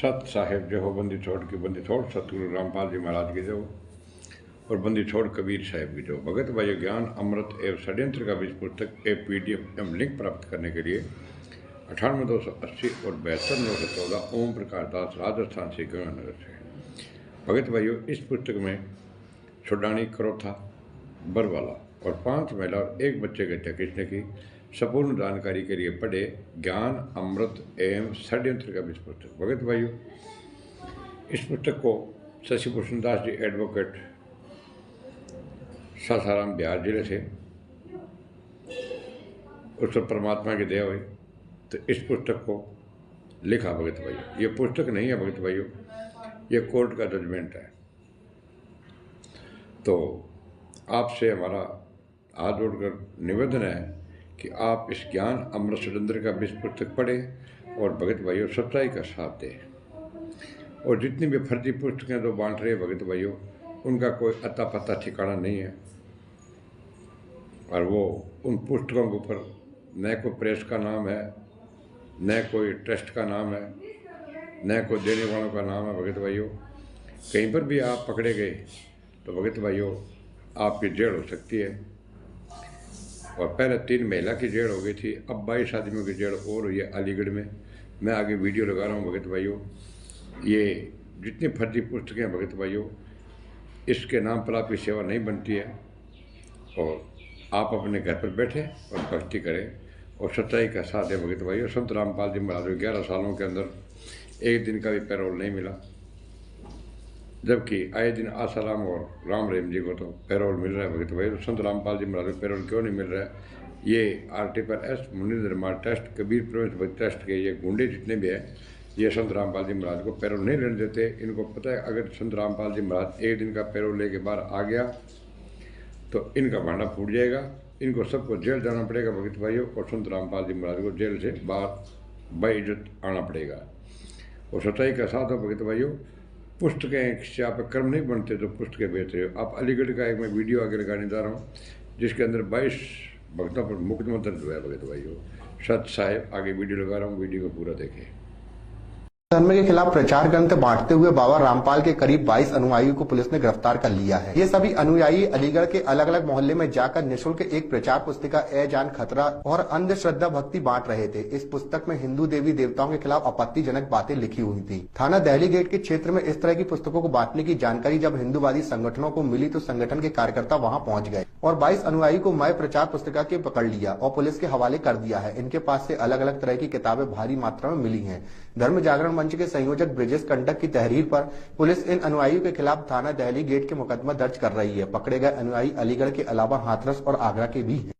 सत साहिब जो हो बंदी छोड़ सतगुरु रामपाल जी महाराज की जो और बंदी छोड़ कबीर साहिब की जो भगत भाई ज्ञान अमृत एवं षड्यंत्र का बीज पुस्तक PDF एवं लिंक प्राप्त करने के लिए 98-280 और 72-914 ओम प्रकाश दास राजस्थान से गंगानगर से। भगत भाइयों, इस पुस्तक में छुड़ानी करोथा बरवाला और 5 महिला और 1 बच्चे की हत्या किसने की, संपूर्ण जानकारी के लिए पढ़े ज्ञान अमृत एवं षड्यंत्र का बीज पुस्तक। भगत भाइयों, इस पुस्तक को शशि भूषण दास जी एडवोकेट सासाराम बिहार जिले से उस परमात्मा की दया हुई तो इस पुस्तक को लिखा। भगत भाइयों, ये पुस्तक नहीं है भगत भाइयों, ये कोर्ट का जजमेंट है। तो आपसे हमारा हाथ जोड़कर निवेदन है कि आप इस ज्ञान अमृत षड्यंत्र का बीज पुस्तक पढ़ें और भगत भाइयों सच्चाई का साथ दें। और जितनी भी फर्जी पुस्तकें जो बांट रहे हैं भगत भाइयों, उनका कोई अता पता ठिकाना नहीं है और वो उन पुस्तकों के ऊपर न कोई प्रेस का नाम है, न कोई ट्रस्ट का नाम है, न कोई देने वालों का नाम है। भगत भाइयों, कहीं पर भी आप पकड़े गए तो भगत भाइयों आपकी जेल हो सकती है। और पहले 3 महिला की जेल हो गई थी, अब 22 आदमियों की जेल और हुई है अलीगढ़ में। मैं आगे वीडियो लगा रहा हूँ भगत भाइयों। ये जितनी फर्जी पुस्तकें हैं भगत भाइयों, इसके नाम पर आपकी सेवा नहीं बनती है और आप अपने घर पर बैठे और भक्ति करें और सच्चाई का साथ दें। भगत भाइयों, संत रामपाल जी महाराज 11 सालों के अंदर एक दिन का भी पैरोल नहीं मिला, जबकि आए दिन आसाराम और राम रहीम जी को तो पैरोल मिल रहा है। भगत भाइयों, तो संत रामपाल जी महाराज को पैरोल क्यों नहीं मिल रहा है? ये RT पर S मुनींद्र मार ट्रस्ट, कबीर प्रवेश भक्त ट्रस्ट के ये गुंडे जितने भी हैं, ये संत रामपाल जी महाराज को पैरोल नहीं लेने देते। इनको पता है अगर संत रामपाल जी महाराज एक दिन का पैरोल लेके बाहर आ गया तो इनका भांडा फूट जाएगा, इनको सबको जेल जाना पड़ेगा भगत भाइयों, और संत रामपाल जी महाराज को जेल से बाहर बाइज्जत आना पड़ेगा। और सच्चाई का साथ हो भगत भाइयों। पुस्तकें से आप कर्म नहीं बनते जो पुस्तकें बेच रहे हो। आप अलीगढ़ का एक मैं वीडियो आगे लगाने जा रहा हूँ जिसके अंदर 22 भक्तों पर मुकदमा दर्ज हुआ है भगत भाइयों। सत साहिब आगे वीडियो लगा रहा हूँ, वीडियो को पूरा देखें। धर्म के खिलाफ प्रचार ग्रंथ बांटते हुए बाबा रामपाल के करीब 22 अनुयायियों को पुलिस ने गिरफ्तार कर लिया है। ये सभी अनुयायी अलीगढ़ के अलग अलग मोहल्ले में जाकर निःशुल्क एक प्रचार पुस्तिका ए जान खतरा और अंधश्रद्धा भक्ति बांट रहे थे। इस पुस्तक में हिंदू देवी देवताओं के खिलाफ आपत्तिजनक बातें लिखी हुई थी। थाना दहली गेट के क्षेत्र में इस तरह की पुस्तकों को बांटने की जानकारी जब हिंदूवादी संगठनों को मिली तो संगठन के कार्यकर्ता वहाँ पहुँच गए और 22 अनुयायी को मय प्रचार पुस्तिका के पकड़ लिया और पुलिस के हवाले कर दिया है। इनके पास से अलग अलग तरह की किताबें भारी मात्रा में मिली हैं। धर्म जागरण मंच के संयोजक ब्रिजेश कंटक की तहरीर पर पुलिस इन अनुयायियों के खिलाफ थाना दहली गेट के मुकदमा दर्ज कर रही है। पकड़े गए अनुयायी अलीगढ़ के अलावा हाथरस और आगरा के भी हैं।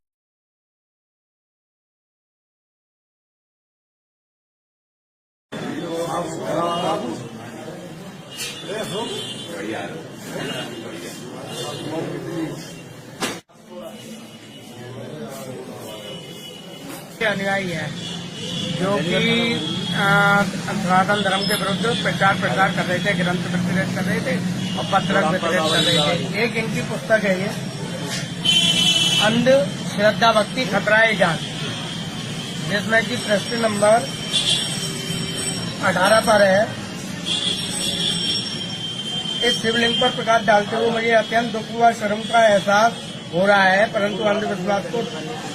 अनुयायी है जो कि सनातन धर्म के विरुद्ध प्रचार प्रसार कर रहे थे, ग्रंथ वितरित कर रहे थे और पत्रक वितरित कर रहे थे। एक इनकी पुस्तक है ये अंध श्रद्धा भक्ति खतराए जान, जिसमें कि प्रश्न नंबर 18 पर है। इस शिवलिंग पर प्रकाश डालते हुए मुझे अत्यंत दुख व शर्म का एहसास हो रहा है, परंतु अंधविश्वास को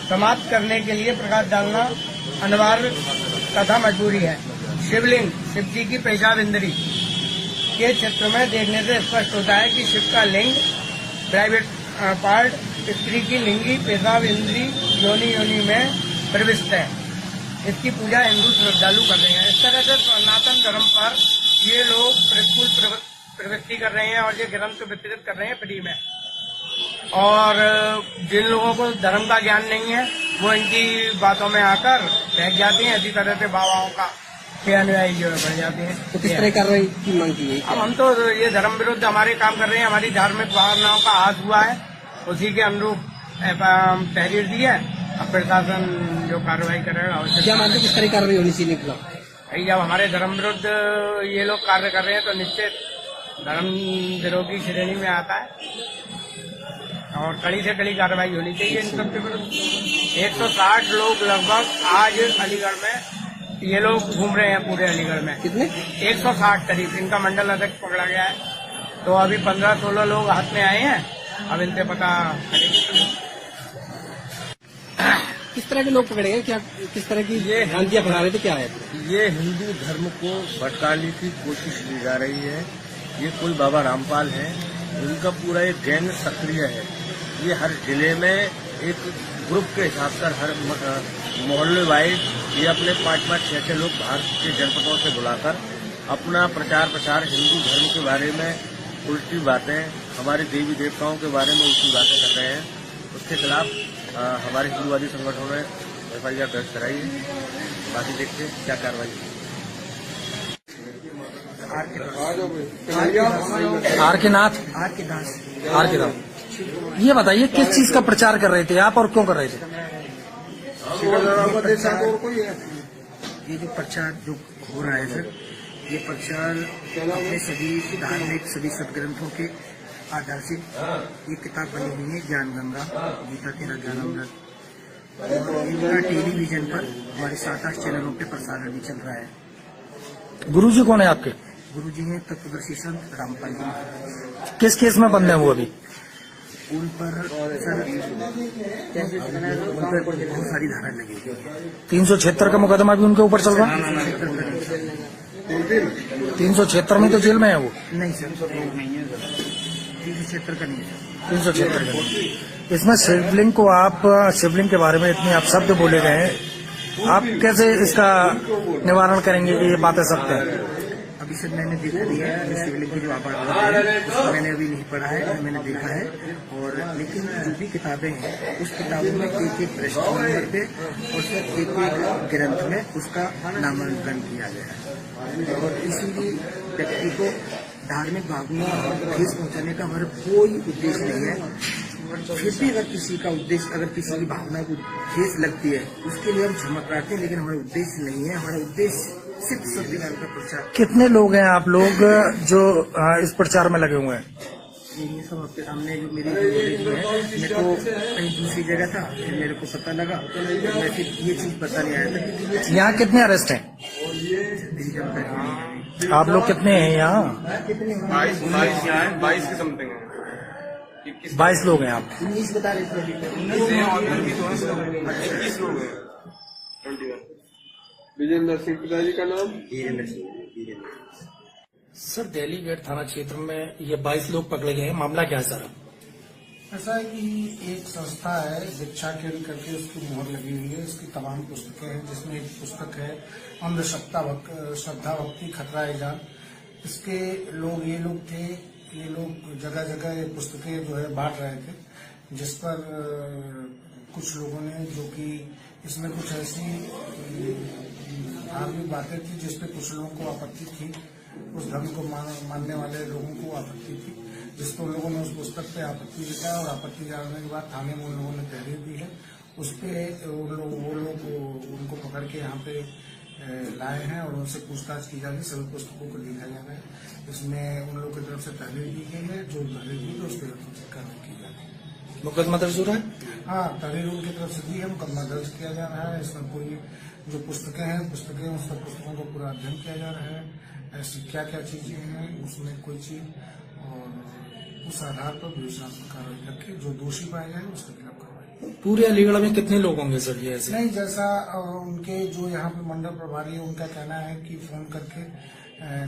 समाप्त करने के लिए प्रकाश डालना अनिवार्य तथा मजबूरी है। शिवलिंग शिव जी की पेशाब इंद्री के चित्र में देखने से स्पष्ट होता है कि शिव का लिंग प्राइवेट पार्ट स्त्री की लिंगी पेशाब इंद्री योनि में प्रविष्ट है। इसकी पूजा हिंदू श्रद्धालु कर रहे हैं। इस तरह से सनातन धर्म पर ये लोग प्रतिकूल प्रवृत्ति कर रहे हैं और ये ग्रंथ वितरित कर रहे हैं फ्री में। और जिन लोगों को धर्म का ज्ञान नहीं है वो इनकी बातों में आकर बैठ जाते हैं। इसी तरह से बाबाओं का अनुयायी जो है बढ़ जाते हैं। तो किस तरह कार्रवाई की मांग की है? अब हम तो ये धर्म विरुद्ध हमारे काम कर रहे हैं, हमारी धार्मिक भावनाओं का आस हुआ है, उसी के अनुरूप तहरीर दी है। अब प्रशासन जो कार्रवाई करेगा। क्या मानते किस तरह कार्रवाई होनी चाहिए? भाई जब हमारे धर्म विरुद्ध ये लोग कार्य कर रहे हैं तो निश्चित धर्म विरोधी श्रेणी में आता है और कड़ी से कड़ी कार्रवाई होनी चाहिए इन सबके विरुद्ध। 160 लोग लगभग आज अलीगढ़ में ये लोग घूम रहे हैं पूरे अलीगढ़ में। कितने? 160 करीब। इनका मंडल अध्यक्ष पकड़ा गया है, तो अभी 15-16 लोग हाथ में आए हैं। अब इनसे पता किस तरह के लोग पकड़े गए, क्या किस तरह की ये भ्रांतियां फैला रहे थे, क्या है? ये हिंदू धर्म को भटकाने की कोशिश की जा रही है। ये कोई बाबा रामपाल है, इनका पूरा एक गैंग सक्रिय है। ये हर जिले में एक ग्रुप के हिसाब से हर मोहल्ले वाइज ये अपने 5-5, 6-6 लोग बाहर के जनपदों से बुलाकर अपना प्रचार प्रसार हिंदू धर्म के बारे में उल्टी बातें, हमारे देवी देवताओं के बारे में उल्टी बातें कर रहे हैं। उसके खिलाफ हमारे हिंदूवादी संगठनों ने FIR दर्ज कराई है। बाकी देखते हैं क्या कार्रवाई है। आर के नाथ। ये बताइए किस चीज का प्रचार कर रहे थे आप और क्यों कर रहे थे? ये जो प्रचार जो हो रहा है सर, ये प्रचार अपने सभी धार्मिक सभी सदग्रंथों के आधार से ये किताब बनी हुई है, ज्ञान गंगा गीता 13 ज्ञानामृत, और इनका टेलीविजन पर हमारे 7-8 चैनलों पे प्रसारण भी चल रहा है। गुरुजी कौन है आपके? गुरुजी हैं तत्वदर्शी संत रामपाल जी। किस केस में बंधे हुए अभी? उन पर सर बहुत सारी धारा लगी हुई है। 376 का मुकदमा भी उनके ऊपर चल रहा है। 376 में तो जेल में है वो। नहीं सर, 376 का नहीं है। 376 का नहीं। इसमें शिवलिंग के बारे में इतने आप शब्द बोले गए हैं, आप कैसे इसका निवारण करेंगे कि ये बातें सत्य है? अभी सर मैंने देखा नहीं है, शिवलिंग की जो आबाद है उसको मैंने अभी नहीं पढ़ा है, मैंने देखा है। और लेकिन जो भी किताबें हैं उस किताबों में एक पृष्ठ नंबर पे और सर एक ग्रंथ में उसका नामांकन किया गया है। और किसी भी व्यक्ति को धार्मिक भावना और ठेस पहुंचाने का हमारा कोई उद्देश्य नहीं है। फिर भी अगर किसी का उद्देश्य, अगर किसी की भावना को ठेस लगती है उसके लिए हम क्षमा प्रार्थी हैं, लेकिन हमारा उद्देश्य नहीं है। हमारा उद्देश्य सिर्फ सत्यनारायण का प्रचार। कितने लोग हैं आप लोग जो इस प्रचार में लगे हुए हैं? ये सब आपके सामने जो मेरी जो है, मैं तो कहीं दूसरी जगह था, फिर मेरे को पता लगा, तो मैं फिर ये चीज पता नहीं आया था। यहाँ कितने अरेस्ट हैं? मेरी जानकारी आप लोग कितने हैं यहाँ? 22 के समथिंग है। 22 लोग हैं आप। 19 बता रहे थे। 21 लोग हैं। विजेंद्र सिंह पिताजी का नाम? सर, दिल्ली गेट थाना क्षेत्र में ये 22 लोग पकड़े गए हैं, मामला क्या है सर? ऐसा है कि एक संस्था है दीक्षा केंद्र करके, उसकी मोहर लगी हुई है। इसकी तमाम पुस्तकें हैं, जिसमें एक पुस्तक है श्रद्धा भक्ति खतरा है जान। इसके ये लोग थे, ये लोग जगह जगह ये पुस्तकें जो है बांट रहे थे, जिस पर कुछ लोगों ने, जो कि इसमें कुछ ऐसी धार्मिक बातें थी जिसपे कुछ लोगों को आपत्ति थी, उस धर्म को मानने वाले लोगों को आपत्ति थी, जिसको उन लोगों ने उस पुस्तक पे आपत्ति जताया और आपत्ति जताने के बाद थाने में उन लोगों ने तहरीर दी है। उस पे वो लोग उनको पकड़ के यहाँ पे लाए हैं और उनसे पूछताछ की जा रही है। सभी पुस्तकों को देखा जा रहा है। इसमें उन लोगों की तरफ से तहरीर दी गई है, जो तहरीर दी है उस पर कार्रवाई की जा रही है। मुकदमा दर्ज हो रहा है? हाँ, तहरीर उनकी तरफ से दी है, मुकदमा दर्ज किया जा रहा है। इसमें पूरी जो पुस्तकें हैं उस सब पुस्तकों को पूरा अध्ययन किया जा रहा है, ऐसी क्या क्या चीजें हैं उसमें कोई चीज, और उस आधार पर विवेचनात्मक कार्रवाई करके जो दोषी पाए जाए उसके खिलाफ कार्रवाई। पूरे अलीगढ़ में कितने लोग होंगे सर ये ऐसे? नहीं, जैसा उनके जो यहाँ पे मंडल प्रभारी है उनका कहना है कि फोन करके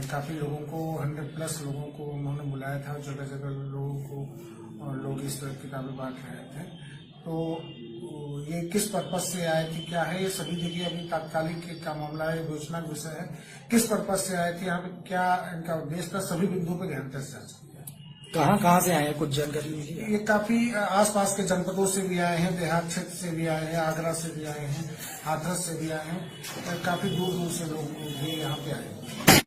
काफी लोगों को 100+ लोगों को उन्होंने बुलाया था, जगह जगह लोगों को, और लोग इस तरह किताबें बांट रहे थे। तो ये किस पर्पज से आए थे, क्या है, ये सभी देखिए अभी तात्कालिक का मामला है, विवेचना विषय है। किस पर्पज से आए थे, यहाँ पे क्या इनका उद्देश्य था, सभी बिंदुओं पर ध्यान से जांच की है। कहाँ से आए हैं, कुछ जानकारी मिली है? ये काफी आसपास के जनपदों से भी आए हैं, देहात क्षेत्र से भी आए हैं, आगरा से भी आए हैं, हाथरस से भी आए हैं, काफी दूर दूर से लोग भी यहाँ पे आए हैं।